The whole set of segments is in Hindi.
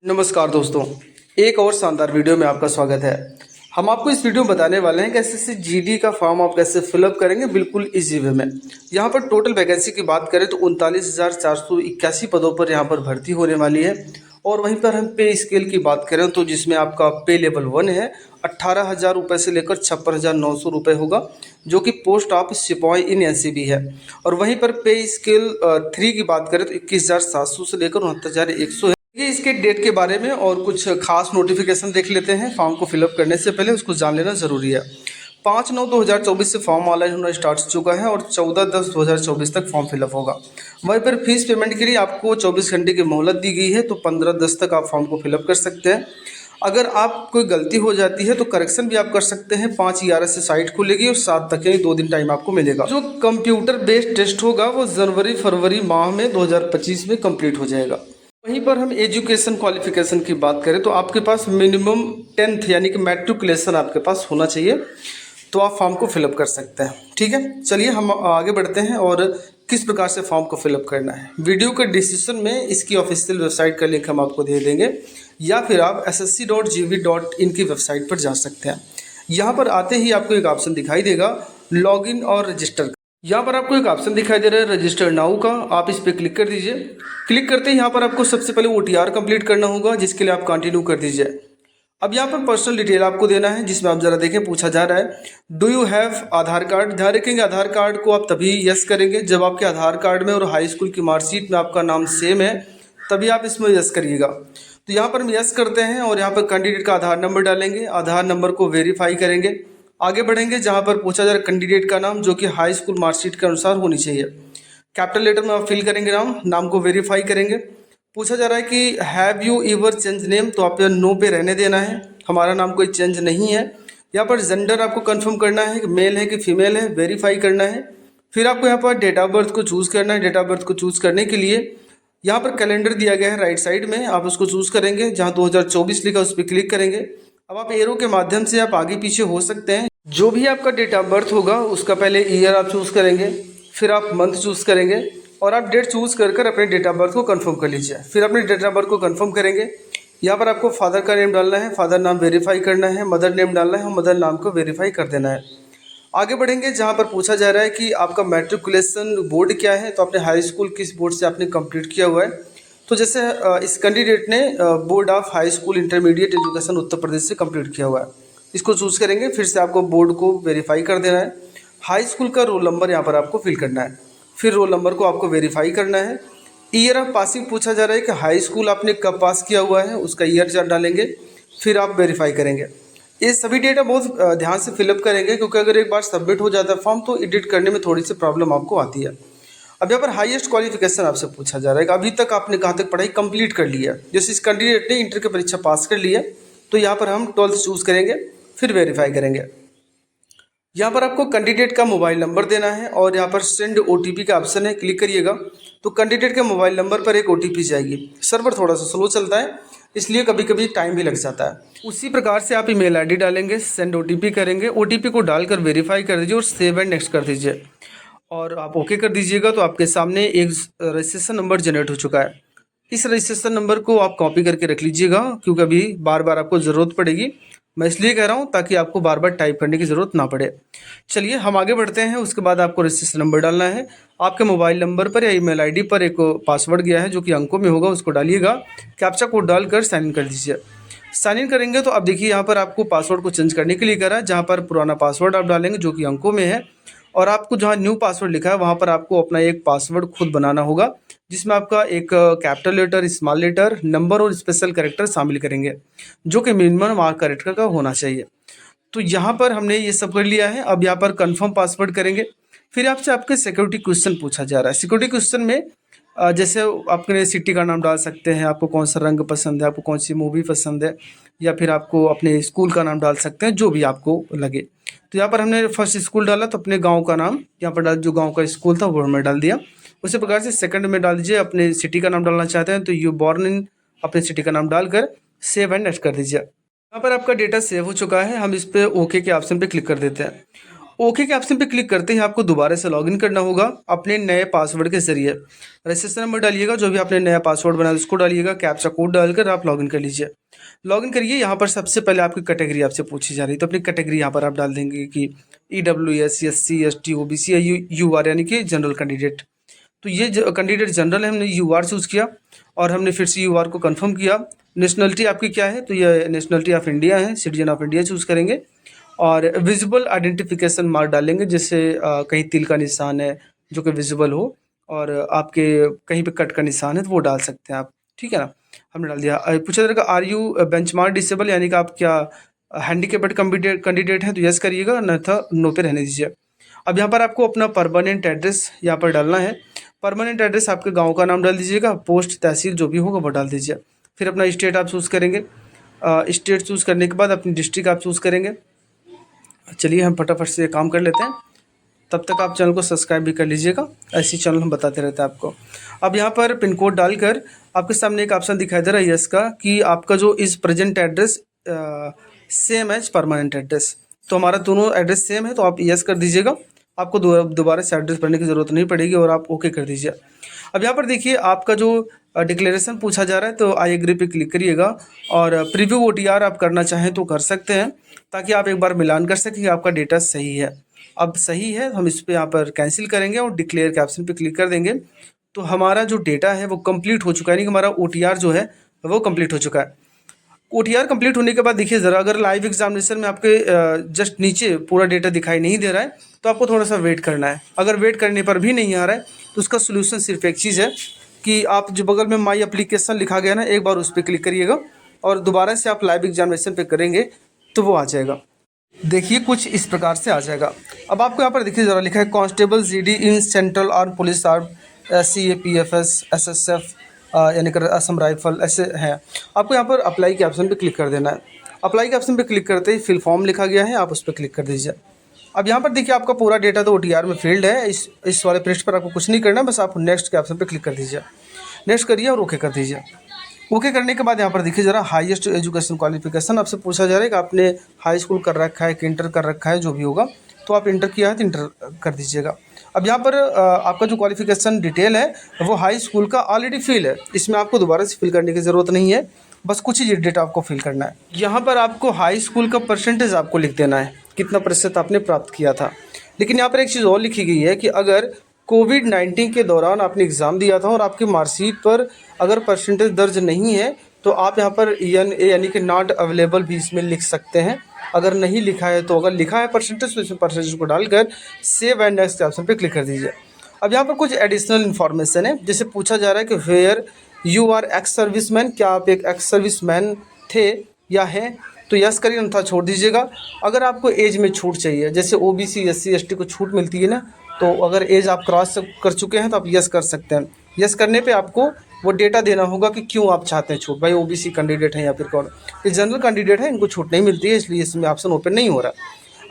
नमस्कार दोस्तों, एक और शानदार वीडियो में आपका स्वागत है। हम आपको इस वीडियो में बताने वाले हैं कि एसएससी जीडी का फॉर्म आप कैसे फिलअप करेंगे बिल्कुल इजी वे में। यहाँ पर टोटल वैकेंसी की बात करें तो 39,481 पदों पर यहाँ पर भर्ती होने वाली है। और वहीं पर हम पे स्केल की बात करें तो जिसमें आपका पे लेवल 1 है 18,000 रुपये से लेकर 56,900 रुपये होगा, जो कि पोस्ट ऑफ सिपाही इन एनसीबी है। और वहीं पर पे स्केल 3 की बात करें तो 21,700 से लेकर 69,100 है। ये इसके डेट के बारे में और कुछ खास नोटिफिकेशन देख लेते हैं। फॉर्म को फिलअप करने से पहले उसको जान लेना ज़रूरी है। 5/9/2024 से फॉर्म ऑनलाइन होना स्टार्ट हो चुका है और 14/10/2024 तक फॉर्म फिलअप होगा। वहीं पर फीस पेमेंट के लिए आपको 24 घंटे की मोहलत दी गई है, तो 15/10 तक आप फॉर्म को फिलअप कर सकते हैं। अगर आप कोई गलती हो जाती है तो करेक्शन भी आप कर सकते हैं। 5/11 से साइट खुलेगी और 7 तक यानी 2 दिन टाइम आपको मिलेगा। जो कंप्यूटर बेस्ड टेस्ट होगा वो जनवरी-फरवरी माह में 2025 में कंप्लीट हो जाएगा। वहीं पर हम एजुकेशन क्वालिफिकेशन की बात करें तो आपके पास मिनिमम 10th यानी कि मैट्रिकुलेशन आपके पास होना चाहिए, तो आप फॉर्म को फिलअप कर सकते हैं। ठीक है, चलिए हम आगे बढ़ते हैं और किस प्रकार से फॉर्म को फिलअप करना है। वीडियो के डिस्क्रिप्शन में इसकी ऑफिशियल वेबसाइट का लिंक हम आपको दे देंगे, या फिर आप ssc.gv.in की वेबसाइट पर जा सकते हैं। यहाँ पर आते ही आपको एक ऑप्शन दिखाई देगा लॉगिन और रजिस्टर। यहाँ पर आपको एक ऑप्शन दिखाई दे रहा है रजिस्टर नाउ का, आप इस पर क्लिक कर दीजिए। क्लिक करते ही यहाँ पर आपको सबसे पहले OTR कंप्लीट करना होगा, जिसके लिए आप कंटिन्यू कर दीजिए। अब यहाँ पर पर्सनल डिटेल आपको देना है, जिसमें आप जरा देखें पूछा जा रहा है do you have Aadhaar card. ध्यान रखेंगे आधार कार्ड को आप तभी यस करेंगे जब आपके आधार कार्ड में और हाई स्कूल की मार्कशीट में आपका नाम सेम है, तभी आप इसमें यस करिएगा। तो यहाँ पर हम यस करते हैं और यहाँ पर कैंडिडेट का आधार नंबर डालेंगे, आधार नंबर को वेरीफाई करेंगे। आगे बढ़ेंगे जहाँ पर पूछा जा रहा है कैंडिडेट का नाम, जो कि हाई स्कूल मार्कशीट के अनुसार होनी चाहिए। कैपिटल लेटर में आप फिल करेंगे नाम को वेरीफाई करेंगे। पूछा जा रहा है कि have you ever change name, तो आप नो पे रहने देना है, हमारा नाम कोई चेंज नहीं है। यहाँ पर जेंडर आपको कंफर्म करना है कि मेल है कि फीमेल है, वेरीफाई करना है। फिर आपको यहाँ पर डेट ऑफ बर्थ को चूज़ करना है। डेट ऑफ बर्थ को चूज़ करने के लिए यहाँ पर कैलेंडर दिया गया है राइट साइड में, आप उसको चूज़ करेंगे। जहाँ 2024 लिखा उस पर क्लिक करेंगे। अब आप एरो के माध्यम से आप आगे पीछे हो सकते हैं। जो भी आपका डेट ऑफ बर्थ होगा उसका पहले ईयर आप चूज़ करेंगे, फिर आप मंथ चूज़ करेंगे और आप डेट चूज़ कर अपने डेट ऑफ बर्थ को कंफर्म कर लीजिए। फिर अपने डेट ऑफ बर्थ को कंफर्म करेंगे। यहाँ पर आपको फादर का नेम डालना है, फादर नाम वेरीफाई करना है, मदर नेम डालना है और मदर नाम को वेरीफाई कर देना है। आगे बढ़ेंगे जहाँ पर पूछा जा रहा है कि आपका मैट्रिकुलेशन बोर्ड क्या है, तो आपने हाई स्कूल किस बोर्ड से आपने कंप्लीट किया हुआ है। तो जैसे इस कैंडिडेट ने board of high school intermediate education Uttar Pradesh से कंप्लीट किया हुआ है, इसको चूज़ करेंगे। फिर से आपको बोर्ड को वेरीफाई कर देना है। हाई स्कूल का रोल नंबर यहाँ पर आपको फिल करना है, फिर रोल नंबर को आपको वेरीफाई करना है। ईयर ऑफ पासिंग पूछा जा रहा है कि हाई स्कूल आपने कब पास किया हुआ है, उसका ईयर डालेंगे, फिर आप वेरीफाई करेंगे। ये सभी डेटा बहुत ध्यान से फिलअप करेंगे, क्योंकि अगर एक बार सबमिट हो जाता है फॉर्म तो एडिट करने में थोड़ी सी प्रॉब्लम आपको आती है। अब यहाँ पर हाईएस्ट क्वालिफिकेशन आपसे पूछा जा रहा है कि अभी तक आपने कहाँ तक पढ़ाई कंप्लीट कर ली है। जैसे इस कैंडिडेट ने इंटर की परीक्षा पास कर ली है, तो यहाँ पर हम 12th चूज़ करेंगे, फिर वेरीफाई करेंगे। यहाँ पर आपको कैंडिडेट का मोबाइल नंबर देना है और यहाँ पर सेंड OTP का ऑप्शन है, क्लिक करिएगा तो कैंडिडेट के मोबाइल नंबर पर एक OTP जाएगी। सर्वर थोड़ा सा स्लो चलता है, इसलिए कभी कभी टाइम भी लग जाता है। उसी प्रकार से आप ईमेल ID डालेंगे, सेंड OTP करेंगे, OTP को डालकर वेरीफाई कर दीजिए और सेव एंड नेक्स्ट कर दीजिए और आप ओके कर दीजिएगा। तो आपके सामने एक रजिस्ट्रेशन नंबर जनरेट हो चुका है। इस रजिस्ट्रेशन नंबर को आप कॉपी करके रख लीजिएगा, क्योंकि अभी बार बार आपको ज़रूरत पड़ेगी। मैं इसलिए कह रहा हूँ ताकि आपको बार बार टाइप करने की ज़रूरत ना पड़े। चलिए हम आगे बढ़ते हैं। उसके बाद आपको रजिस्ट्रेशन नंबर डालना है। आपके मोबाइल नंबर पर या ईमेल ID पर एक पासवर्ड गया है जो कि अंकों में होगा, उसको डालिएगा। कैप्चा कोड डालकर साइन इन कर दीजिए। साइन इन करेंगे तो अब देखिए यहाँ पर आपको पासवर्ड को चेंज करने के लिए कह रहा है। जहाँ पर पुराना पासवर्ड आप डालेंगे जो कि अंकों में है, और आपको जहाँ न्यू पासवर्ड लिखा है वहाँ पर आपको अपना एक पासवर्ड खुद बनाना होगा, जिसमें आपका एक capital letter, small letter, number और स्पेशल कैरेक्टर शामिल करेंगे, जो कि मिनिमम मार्क कैरेक्टर का होना चाहिए। तो यहाँ पर हमने ये सब कर लिया है। अब यहाँ पर कंफर्म पासवर्ड करेंगे। फिर आपसे आपके सिक्योरिटी क्वेश्चन पूछा जा रहा है। सिक्योरिटी क्वेश्चन में जैसे अपने सिटी का नाम डाल सकते हैं, आपको कौन सा रंग पसंद है, आपको कौन सी मूवी पसंद है, या फिर आपको अपने स्कूल का नाम डाल सकते हैं, जो भी आपको लगे। तो यहाँ पर हमने फर्स्ट स्कूल डाला तो अपने गांव का नाम यहाँ पर डाल, जो गांव का स्कूल था वो हमने डाल दिया। उसी प्रकार से सेकंड में डाल दीजिए, अपने सिटी का नाम डालना चाहते हैं तो यू बॉर्न इन अपने सिटी का नाम डालकर सेव एंड नेक्स्ट कर दीजिए। यहाँ पर आपका डेटा सेव हो चुका है। हम इस पर ओके के ऑप्शन पे क्लिक कर देते हैं। ओके के ऑप्शन पे क्लिक करते ही आपको दोबारा से लॉगिन करना होगा अपने नए पासवर्ड के जरिए। रजिस्ट्रेशन नंबर डालिएगा, जो भी आपने नया पासवर्ड बनाया उसको डालिएगा, कैप्चा कोड डालकर आप लॉगिन कर लीजिए। लॉगिन करिए। यहाँ पर सबसे पहले आपकी कैटेगरी आपसे पूछी जा रही है, तो अपनी कैटेगरी यहाँ पर आप डाल देंगे कि EWS, SC, ST, OBC या UR यानी कि जनरल कैंडिडेट। तो ये कैंडिडेट जनरल है, हमने UR चूज़ किया और हमने फिर से UR को कंफर्म किया। नेशनलिटी आपकी क्या है, तो ये नेशनलिटी ऑफ इंडिया है, सिटीजन ऑफ इंडिया चूज़ करेंगे और विजिबल आइडेंटिफिकेशन मार्क डालेंगे, जैसे कहीं तिल का निशान है जो कि विजिबल हो और आपके कहीं पे कट का निशान है तो वो डाल सकते हैं आप, ठीक है ना। हमने डाल दिया। पूछा जाएगा आर यू बेंचमार्क डिसेबल, यानी कि आप क्या हैंडीकेप्ड कैंडिडेट हैं, तो यस करिएगा, अन्यथा नो पे रहने दीजिए। अब यहाँ पर आपको अपना परमानेंट एड्रेस यहाँ पर डालना है। परमानेंट एड्रेस आपके गाँव का नाम डाल दीजिएगा, पोस्ट तहसील जो भी होगा वो डाल दीजिए। फिर अपना स्टेट आप चूज़ करेंगे। स्टेट चूज़ करने के बाद अपनी डिस्ट्रिक्ट आप चूज़ करेंगे। चलिए हम फटाफट से काम कर लेते हैं, तब तक आप चैनल को सब्सक्राइब भी कर लीजिएगा, ऐसी चैनल हम बताते रहते हैं आपको। अब यहाँ पर पिन कोड डालकर आपके सामने एक ऑप्शन दिखाई दे रहा है यस का, कि आपका जो इस present address same as permanent address, तो हमारा दोनों एड्रेस सेम है, तो आप यस कर दीजिएगा। आपको दोबारा से एड्रेस भरने की ज़रूरत नहीं पड़ेगी और आप ओके कर दीजिए। अब यहाँ पर देखिए आपका जो डिक्लेरेशन पूछा जा रहा है, तो आई एग्री पे क्लिक करिएगा और प्रीव्यू OTR आप करना चाहें तो कर सकते हैं, ताकि आप एक बार मिलान कर सकें कि आपका डेटा सही है। अब सही है, हम इस पर यहाँ पर कैंसिल करेंगे और डिक्लेयर के ऑप्शन पे क्लिक कर देंगे, तो हमारा जो डेटा है वो कंप्लीट हो चुका है, यानी कि हमारा OTR जो है वो कंप्लीट हो चुका है। OTR कंप्लीट होने के बाद देखिए ज़रा, अगर लाइव एग्जामिनेशन में आपके जस्ट नीचे पूरा डेटा दिखाई नहीं दे रहा है तो आपको थोड़ा सा वेट करना है। अगर वेट करने पर भी नहीं आ रहा है तो उसका सोल्यूशन सिर्फ एक चीज़ है कि आप जो बगल में माई एप्लीकेशन लिखा गया ना, एक बार उस पर क्लिक करिएगा और दोबारा से आप लाइव एग्जामिनेशन पे करेंगे तो वो आ जाएगा। देखिए कुछ इस प्रकार से आ जाएगा। अब आपको यहाँ पर देखिए ज़रा लिखा है constable GD in central arm police arm CAPFS SSF यानी कि असम राइफल, ऐसे हैं। आपको यहाँ पर अप्लाई के ऑप्शन पे क्लिक कर देना है। अप्लाई के ऑप्शन पे क्लिक करते ही फिल फॉर्म लिखा गया है, आप उस पर क्लिक कर दीजिए। अब यहाँ पर देखिए आपका पूरा डेटा तो OTR में फील्ड है। इस वाले पृष्ठ पर आपको कुछ नहीं करना, बस आप नेक्स्ट के ऑप्शन पे क्लिक कर दीजिए। नेक्स्ट करिए और ओके कर दीजिए। ओके करने के बाद यहाँ पर देखिए ज़रा हाईएस्ट एजुकेशन क्वालिफिकेशन आपसे पूछा जा रहा है कि आपने हाई स्कूल कर रखा है कि इंटर कर रखा है, जो भी होगा, तो आप इंटर किया है तो इंटर कर दीजिएगा। अब यहाँ पर आपका जो क्वालिफिकेशन डिटेल है वो हाई स्कूल का ऑलरेडी फिल है, इसमें आपको दोबारा से फिल करने की ज़रूरत नहीं है, बस कुछ ही डेटा आपको फिल करना है। यहाँ पर आपको हाई स्कूल का परसेंटेज आपको लिख देना है, कितना प्रतिशत आपने प्राप्त किया था। लेकिन यहाँ पर एक चीज़ और लिखी गई है कि अगर कोविड-19 के दौरान आपने एग्ज़ाम दिया था और आपकी मार्कशीट पर अगर परसेंटेज दर्ज नहीं है तो आप यहाँ पर NA यानी कि नॉट अवेलेबल भी इसमें लिख सकते हैं। अगर नहीं लिखा है तो अगर लिखा है परसेंटेज तो इसमें परसेंटेज को डालकर सेव एंड नेक्स्ट के ऑप्शन पे क्लिक कर दीजिए। अब यहाँ पर कुछ एडिशनल इन्फॉर्मेशन है, जैसे पूछा जा रहा है कि where you are ex serviceman, क्या आप एक एक्स सर्विसमैन थे या हैं, तो यस करिए, अन्यथा छोड़ दीजिएगा। अगर आपको एज में छूट चाहिए, जैसे OBC SC ST को छूट मिलती है ना, तो अगर एज आप क्रॉस कर चुके हैं तो आप यस कर सकते हैं। यस करने पे आपको वो डेटा देना होगा कि क्यों आप चाहते हैं छूट, भाई OBC कैंडिडेट हैं या फिर कौन। ये जनरल कैंडिडेट है, इनको छूट नहीं मिलती है, इसलिए इसमें ऑप्शन ओपन नहीं हो रहा।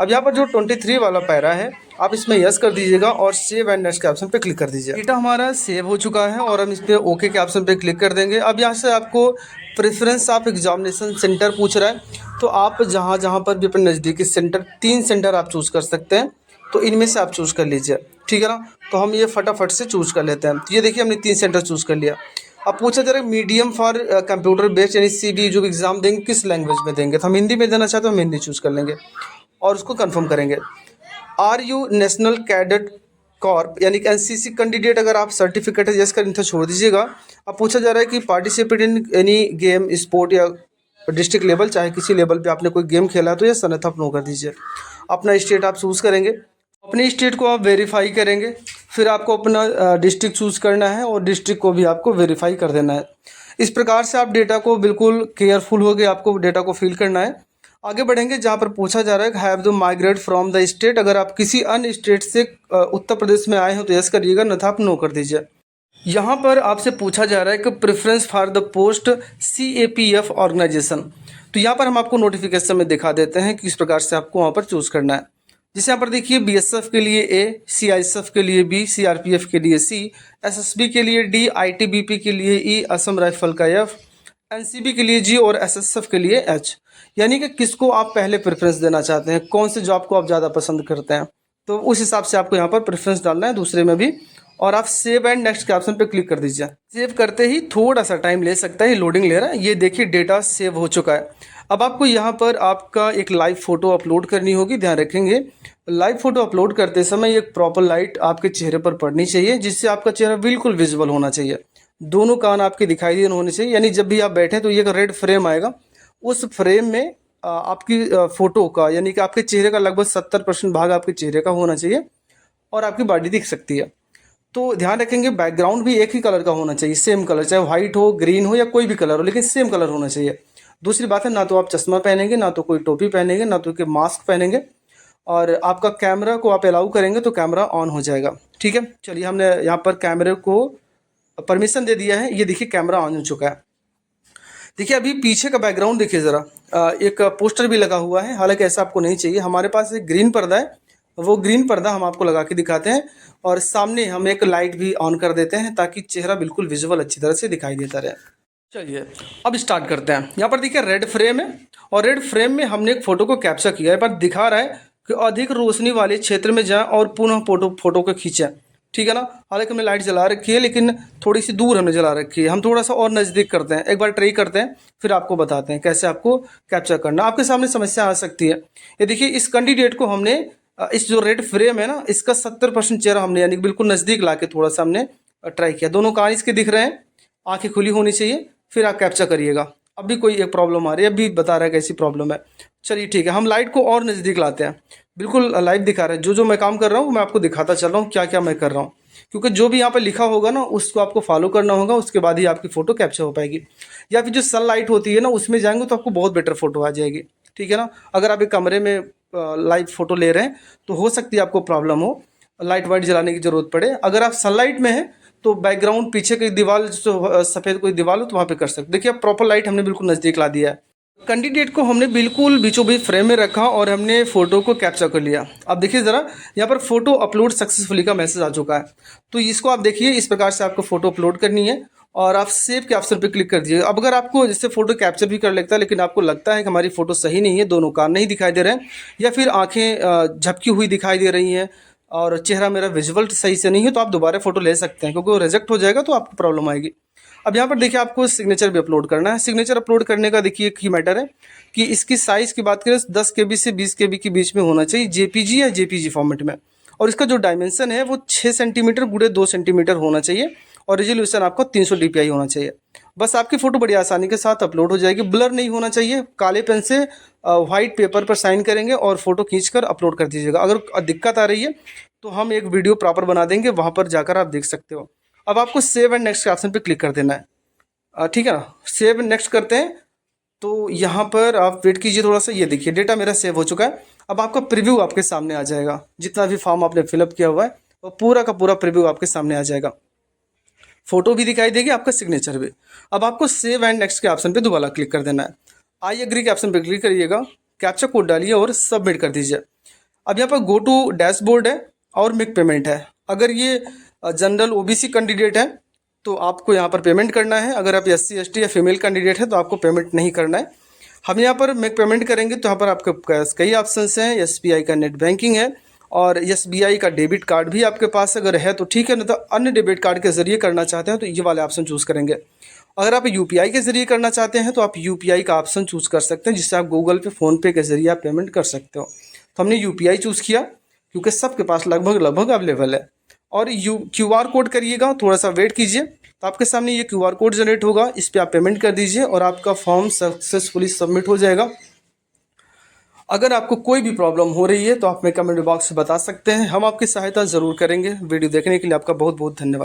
अब यहाँ पर जो 23 वाला पैरा है आप इसमें यस कर दीजिएगा और सेव एंड नेक्स्ट के ऑप्शन पे क्लिक कर दीजिए। डेटा हमारा सेव हो चुका है और हम इस पर ओके के ऑप्शन पे क्लिक कर देंगे। अब यहाँ से आपको प्रेफरेंस ऑफ एग्जामिनेशन सेंटर पूछ रहा है, तो आप जहाँ पर भी अपने नज़दीकी सेंटर, 3 सेंटर आप चूज़ कर सकते हैं, तो इनमें से आप चूज़ कर लीजिए, ठीक है ना। तो हम ये फटाफट से चूज़ कर लेते हैं। तो ये देखिए हमने 3 सेंटर चूज़ कर लिया। अब पूछा जा रहा है मीडियम फॉर कंप्यूटर बेस्ड यानी CBE जो एग्ज़ाम देंगे किस लैंग्वेज में देंगे, तो हम हिंदी में देना चाहते हैं, हम हिंदी चूज़ कर लेंगे और उसको कंफर्म करेंगे। Are you national cadet corp यानी कि NCC कैंडिडेट, अगर आप सर्टिफिकेट है यस कर इनको छोड़ दीजिएगा। अब पूछा जा रहा है कि participate in any game sport या डिस्ट्रिक्ट लेवल, चाहे किसी लेवल पे आपने कोई गेम खेला तो यस, अन्यथा नो कर दीजिए। अपना स्टेट आप चूज़ करेंगे, अपने स्टेट को आप वेरीफाई करेंगे, फिर आपको अपना डिस्ट्रिक्ट चूज़ करना है और डिस्ट्रिक्ट को भी आपको वेरीफाई कर देना है। इस प्रकार से आप डेटा को बिल्कुल केयरफुल हो गए, आपको डेटा को फिल करना है। आगे बढ़ेंगे जहाँ पर पूछा जा रहा है have the migrate from the state, अगर आप किसी अन्य स्टेट से उत्तर प्रदेश में आए हो तो यस करिएगा, अन्यथा आप नो कर दीजिए। यहाँ पर आपसे पूछा जा रहा है कि preference for the post CAPF organisation, तो यहाँ पर हम आपको नोटिफिकेशन में दिखा देते हैं कि किस प्रकार से आपको वहाँ पर चूज़ करना है। जैसे यहाँ पर देखिए BSF के लिए A, CISF के लिए B, CRPF के लिए C, SSB के लिए D, ITBP के लिए E, असम राइफल का F, NCB के लिए G और SSF के लिए H। यानी कि किसको आप पहले प्रेफरेंस देना चाहते हैं, कौन से जॉब को आप ज़्यादा पसंद करते हैं। तो उस हिसाब से आपको यहाँ पर प्रेफरेंस डालना है दूसरे में भी। और आप सेव एंड नेक्स्ट के ऑप्शन पे क्लिक कर दीजिए। सेव करते ही थोड़ा सा टाइम ले सकता है, लोडिंग ले रहा है। ये देखिए डेटा सेव हो चुका है। अब आपको यहाँ पर आपका एक लाइव फ़ोटो अपलोड करनी होगी। ध्यान रखेंगे लाइव फ़ोटो अपलोड करते समय एक प्रॉपर लाइट आपके चेहरे पर पड़नी चाहिए, जिससे आपका चेहरा बिल्कुल विजिबल होना चाहिए। दोनों कान आपके दिखाई देने होने चाहिए, यानी जब भी आप बैठें तो ये एक रेड फ्रेम आएगा, उस फ्रेम में आपकी फ़ोटो का यानी कि आपके चेहरे का लगभग 70% भाग आपके चेहरे का होना चाहिए और आपकी बॉडी दिख सकती है। तो ध्यान रखेंगे बैकग्राउंड भी एक ही कलर का होना चाहिए, सेम कलर, चाहे वाइट हो, ग्रीन हो या कोई भी कलर हो, लेकिन सेम कलर होना चाहिए। दूसरी बात है, ना तो आप चश्मा पहनेंगे, ना तो कोई टोपी पहनेंगे, ना तो कोई मास्क पहनेंगे, और आपका कैमरा को आप अलाउ करेंगे तो कैमरा ऑन हो जाएगा। ठीक है, चलिए हमने यहाँ पर कैमरे को परमिशन दे दिया है। ये देखिए कैमरा ऑन हो चुका है। देखिए अभी पीछे का बैकग्राउंड देखिए ज़रा, एक पोस्टर भी लगा हुआ है। हालांकि ऐसा आपको नहीं चाहिए। हमारे पास एक ग्रीन पर्दा है, वो ग्रीन पर्दा हम आपको लगा के दिखाते हैं, और सामने हम एक लाइट भी ऑन कर देते हैं ताकि चेहरा बिल्कुल विजुअल अच्छी तरह से दिखाई देता रहे। चलिए अब स्टार्ट करते हैं। यहाँ पर देखिए रेड फ्रेम है, और रेड फ्रेम में हमने एक फ़ोटो को कैप्चर किया है, पर दिखा रहा है कि अधिक रोशनी वाले क्षेत्र में जाएं और पुनः फोटो को खींचें। ठीक है ना। हालांकि हमने लाइट जला रखी है, लेकिन थोड़ी सी दूर हमने जला रखी है। हम थोड़ा सा और नज़दीक करते हैं, एक बार ट्राई करते हैं, फिर आपको बताते हैं कैसे आपको कैप्चर करना। आपके सामने समस्या आ सकती है। ये देखिए इस कैंडिडेट को हमने इस जो रेड फ्रेम है ना, इसका 70% चेहरा हमने यानी बिल्कुल नज़दीक ला के थोड़ा सा हमने ट्राई किया। दोनों कान इसके दिख रहे हैं, आँखें खुली होनी चाहिए, फिर आप कैप्चर करिएगा। अब भी कोई एक प्रॉब्लम आ रही है, अभी बता रहा है कैसी प्रॉब्लम है। चलिए ठीक है, हम लाइट को और नज़दीक लाते हैं। बिल्कुल लाइव दिखा रहे हैं। जो मैं काम कर रहा हूँ मैं आपको दिखाता चल रहा हूँ क्या क्या मैं कर रहा हूँ, क्योंकि जो भी यहाँ पर लिखा होगा ना उसको आपको फॉलो करना होगा, उसके बाद ही आपकी फ़ोटो कैप्चर हो पाएगी। या फिर जो सन लाइट होती है ना, उसमें जाएंगे तो आपको बहुत बेटर फ़ोटो आ जाएगी। ठीक है ना। अगर आप एक कमरे में लाइव फ़ोटो ले रहे हैं तो हो सकती है आपको प्रॉब्लम हो, लाइट वाइट जलाने की ज़रूरत पड़े। अगर आप सनलाइट में हैं तो बैकग्राउंड पीछे की दीवार जो सफ़ेद कोई दीवार हो तो वहाँ पे कर सकते। देखिए अब प्रॉपर लाइट हमने बिल्कुल नज़दीक ला दिया है। कैंडिडेट को हमने बिल्कुल बीचों बीच फ्रेम में रखा और हमने फ़ोटो को कैप्चर कर लिया। अब देखिए ज़रा, यहाँ पर फ़ोटो अपलोड सक्सेसफुली का मैसेज आ चुका है। तो इसको आप देखिए, इस प्रकार से आपको फ़ोटो अपलोड करनी है और आप सेव के ऑप्शन पे क्लिक कर दीजिए। अब अगर आपको जैसे फ़ोटो कैप्चर भी कर लेता है, लेकिन आपको लगता है कि हमारी फ़ोटो सही नहीं है, दोनों कान नहीं दिखाई दे रहे हैं, या फिर आँखें झपकी हुई दिखाई दे रही हैं और चेहरा मेरा विजुअल सही से नहीं है, तो आप दोबारा फ़ोटो ले सकते हैं, क्योंकि वो रिजेक्ट हो जाएगा तो आपको प्रॉब्लम आएगी। अब यहाँ पर देखिए आपको सिग्नेचर भी अपलोड करना है। सिग्नेचर अपलोड करने का देखिए एक ही मैटर है कि इसकी साइज़ की बात करें 10 KB से 20 KB के बीच में होना चाहिए, JPG या JPG फॉर्मेट में। और इसका जो डायमेंशन है वो 6 सेंटीमीटर गुणे 2 सेंटीमीटर होना चाहिए, और रेजोल्यूशन आपका 300 DPI होना चाहिए। बस आपकी फ़ोटो बड़ी आसानी के साथ अपलोड हो जाएगी। ब्लर नहीं होना चाहिए। काले पेन से वाइट पेपर पर साइन करेंगे और फ़ोटो खींचकर अपलोड कर दीजिएगा। अगर दिक्कत आ रही है तो हम एक वीडियो प्रॉपर बना देंगे, वहाँ पर जाकर आप देख सकते हो। अब आपको सेव एंड नेक्स्ट के ऑप्शन पे क्लिक कर देना है। ठीक है ना। सेव एंड नेक्स्ट करते हैं तो यहाँ पर आप वेट कीजिए थोड़ा सा। ये देखिए डेटा मेरा सेव हो चुका है। अब आपका प्रीव्यू आपके सामने आ जाएगा। जितना भी फॉर्म आपने फिलअप किया हुआ है वो पूरा का पूरा प्रीव्यू आपके सामने आ जाएगा। फ़ोटो भी दिखाई देगी, आपका सिग्नेचर भी। अब आपको सेव एंड नेक्स्ट के ऑप्शन पे दोबारा क्लिक कर देना है। आई एग्री के ऑप्शन पे क्लिक करिएगा, कैप्चा कोड डालिए और सबमिट कर दीजिए। अब यहाँ पर गो टू डैशबोर्ड है और मेक पेमेंट है। अगर ये जनरल OBC कैंडिडेट है तो आपको यहाँ पर पेमेंट करना है। अगर आप SC ST या फीमेल कैंडिडेट है तो आपको पेमेंट नहीं करना है। हम यहाँ पर मेक पेमेंट करेंगे तो यहाँ पर आपके पास कई ऑप्शंस हैं। SBI का नेट बैंकिंग है और SBI का डेबिट कार्ड भी आपके पास अगर है तो ठीक है, नहीं तो अन्य डेबिट कार्ड के ज़रिए करना चाहते हैं तो ये वाले ऑप्शन चूज़ करेंगे। अगर आप UPI के ज़रिए करना चाहते हैं तो आप UPI का ऑप्शन चूज़ कर सकते हैं, जिससे आप गूगल पे, फ़ोनपे के ज़रिए आप पेमेंट कर सकते हो। तो हमने UPI चूज़ किया क्योंकि सबके पास लगभग अवेलेबल है। और QR कोड करिएगा, थोड़ा सा वेट कीजिए तो आपके सामने ये QR कोड जनरेट होगा। इस पर आप पेमेंट कर दीजिए और आपका फॉर्म सक्सेसफुली सबमिट हो जाएगा। अगर आपको कोई भी प्रॉब्लम हो रही है तो आप हमें कमेंट बॉक्स में बता सकते हैं, हम आपकी सहायता ज़रूर करेंगे। वीडियो देखने के लिए आपका बहुत बहुत धन्यवाद।